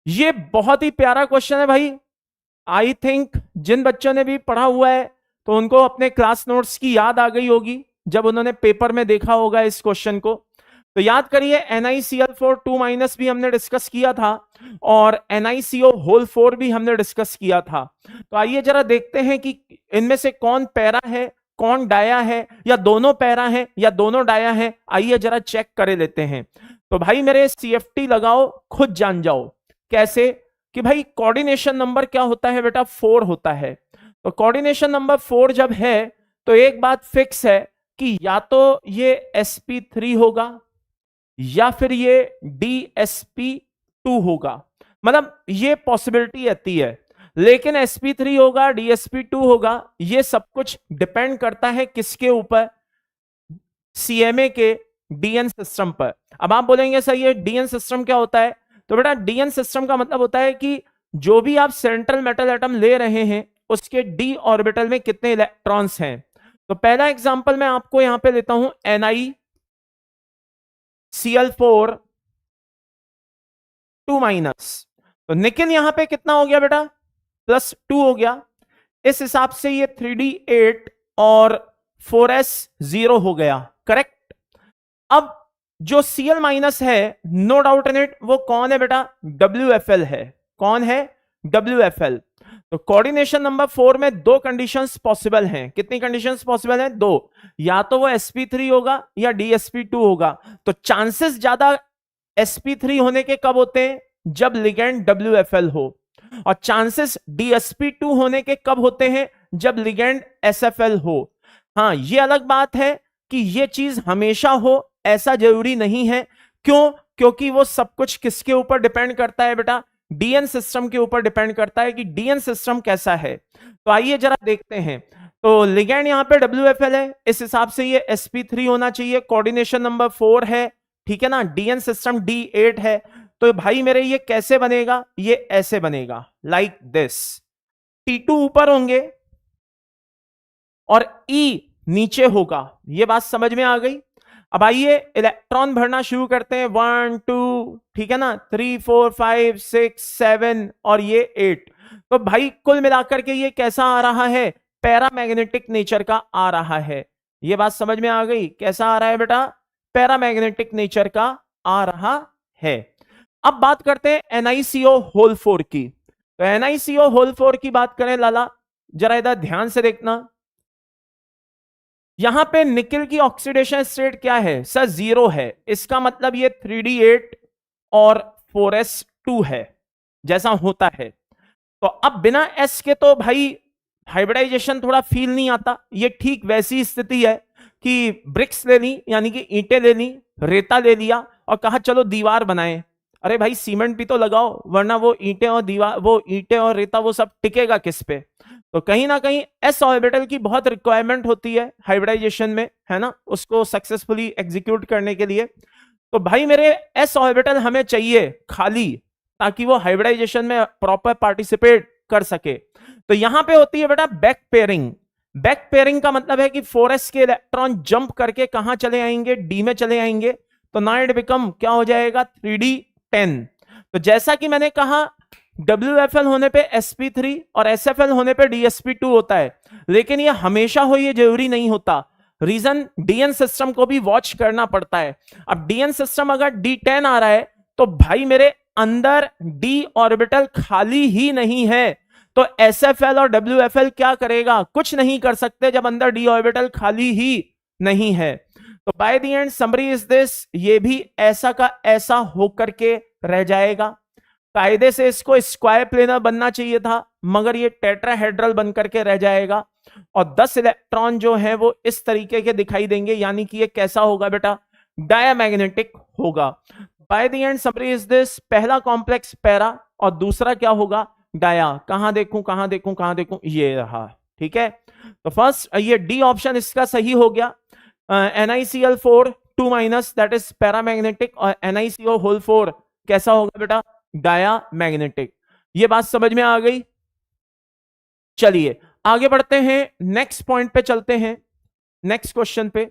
ये बहुत ही प्यारा क्वेश्चन है भाई। आई थिंक जिन बच्चों ने भी पढ़ा हुआ है तो उनको अपने क्लास नोट्स की याद आ गई होगी जब उन्होंने पेपर में देखा होगा इस क्वेश्चन को। तो याद करिए NiCl4 2- भी हमने डिस्कस किया था और NiCO होल 4 भी हमने डिस्कस किया था। तो आइए जरा देखते हैं कि इनमें से कौन पैरा है, कौन डाया है, या दोनों पैरा है या दोनों डाया है। आइए जरा चेक कर लेते हैं। तो भाई मेरे CFT लगाओ, खुद जान जाओ कैसे कि भाई कोऑर्डिनेशन नंबर क्या होता है बेटा, 4 होता है। तो कोऑर्डिनेशन नंबर 4 जब है तो एक बात फिक्स है कि या तो ये sp3 होगा या फिर ये dsp2 होगा। मतलब ये पॉसिबिलिटी आती है, लेकिन sp3 होगा dsp2 होगा, ये सब कुछ डिपेंड करता है किसके ऊपर, CMA के डीएन सिस्टम पर। अब आप बोलेंगे सर ये डीएन सिस्टम क्या होता है? तो बेटा डीएन सिस्टम का मतलब होता है कि जो भी आप सेंट्रल मेटल एटम ले रहे हैं उसके डी ऑर्बिटल में कितने इलेक्ट्रॉन्स हैं। तो पहला एग्जांपल मैं आपको यहां पे लेता हूं, NiCl4 2-। तो निकिल यहां पे कितना हो गया बेटा, +2 हो गया। इस हिसाब से ये 3d8 और 4s0 हो गया, करेक्ट। अब जो Cl- है, नो डाउट इन इट, वो कौन है बेटा, WFL है। कौन है? WFL। तो कोऑर्डिनेशन नंबर 4 में दो कंडीशंस पॉसिबल हैं। कितनी कंडीशंस पॉसिबल हैं? दो। या तो वो sp3 होगा या dsp2 होगा। तो चांसेस ज्यादा sp3 होने के कब होते हैं? जब लिगेंड WFL हो। और चांसेस dsp2 होने के कब होते हैं? जब लिगेंड SFL हो। हाँ, ये अलग बात है कि ये चीज हमेशा हो, ऐसा जरूरी नहीं है। क्यों? क्योंकि वो सब कुछ किसके ऊपर डिपेंड करता है बेटा, डीएन सिस्टम के ऊपर डिपेंड करता है कि डीएन सिस्टम कैसा है। तो आइए जरा देखते हैं। तो लिगेंड यहां पे WFL है, इस हिसाब से ये sp3 होना चाहिए। कोऑर्डिनेशन नंबर 4 है, ठीक है ना। डीएन सिस्टम D8 है। तो भाई मेरे ये कैसे बनेगा? ये ऐसे बनेगा, लाइक दिस। T2 ऊपर होंगे और E नीचे होगा। ये बात समझ में आ गई? अब आइए इलेक्ट्रॉन भरना शुरू करते हैं। 1 2, ठीक है ना, 3 4 5 6 7 और ये 8। तो भाई कुल मिलाकर के ये कैसा आ रहा है? पैरामैग्नेटिक नेचर का आ रहा है। ये बात समझ में आ गई? कैसा आ रहा है बेटा? पैरामैग्नेटिक नेचर का आ रहा है। अब बात करते हैं NiCO होल 4 की। तो NiCO होल 4 की बात करें लाला, जरा इधर ध्यान से देखना। यहां पे निकिल की ऑक्सीडेशन स्टेट क्या है सर? 0 है। इसका मतलब ये 3d8 और 4s2 है, जैसा होता है। तो अब बिना s के तो भाई हाइब्रिडाइजेशन थोड़ा फील नहीं आता। ये ठीक वैसी स्थिति है कि ब्रिक्स ले ली, यानी कि ईंटें ले ली, रेता ले लिया और कहा चलो दीवार बनाए। अरे भाई सीमेंट भी तो लगाओ, वरना वो ईंटें और दीवार, वो ईंटें और रेता वो सब टिकेगा किस पे? तो कहीं ना कहीं s ऑर्बिटल की बहुत रिक्वायरमेंट होती है हाइब्रिडाइजेशन में, है ना, उसको सक्सेसफुली एग्जीक्यूट करने के लिए। तो भाई मेरे s ऑर्बिटल हमें चाहिए खाली, ताकि वो हाइब्रिडाइजेशन में प्रॉपर पार्टिसिपेट कर सके। तो यहां पे होती है बेटा बैक पेयरिंग। बैक पेयरिंग का मतलब है कि 4s के इलेक्ट्रॉन जंप करके कहां चले आएंगे? D में चले आएंगे। तो ना इट बिकम क्या हो जाएगा? 3d10। तो जैसा कि मैंने कहा WFL होने पे sp3 और SFL होने पे dsp2 होता है, लेकिन ये हमेशा हो ये जरूरी नहीं होता। रीजन, डीएन सिस्टम को भी वॉच करना पड़ता है। अब डीएन सिस्टम अगर D10 आ रहा है तो भाई मेरे अंदर d ऑर्बिटल खाली ही नहीं है। तो SFL और WFL क्या करेगा? कुछ नहीं कर सकते जब अंदर d ऑर्बिटल खाली ही नहीं है। तो by the end summary is this, ये भी ऐसा का ऐसा होकर के रह जाएगा। कायदे से इसको स्क्वायर प्लेनर बनना चाहिए था, मगर ये टेट्राहेड्रल बन करके रह जाएगा। और 10 इलेक्ट्रॉन जो है वो इस तरीके के दिखाई देंगे, यानी कि ये कैसा होगा बेटा? डायमैग्नेटिक होगा। By the end summary is this, पहला कॉम्प्लेक्स पैरा और दूसरा क्या होगा? डाया। कहां देखूं कहां देखूं कहां देखूं? ये रहा, ठीक है। तो फर्स्ट ये डी ऑप्शन इसका सही हो गया। NiCl4 2- दैट इज पैरामैग्नेटिक, और NiCO होल 4 कैसा होगा बेटा? डायामैग्नेटिक। ये बात समझ में आ गई? चलिए आगे बढ़ते हैं, नेक्स्ट पॉइंट पे चलते हैं, नेक्स्ट क्वेश्चन पे।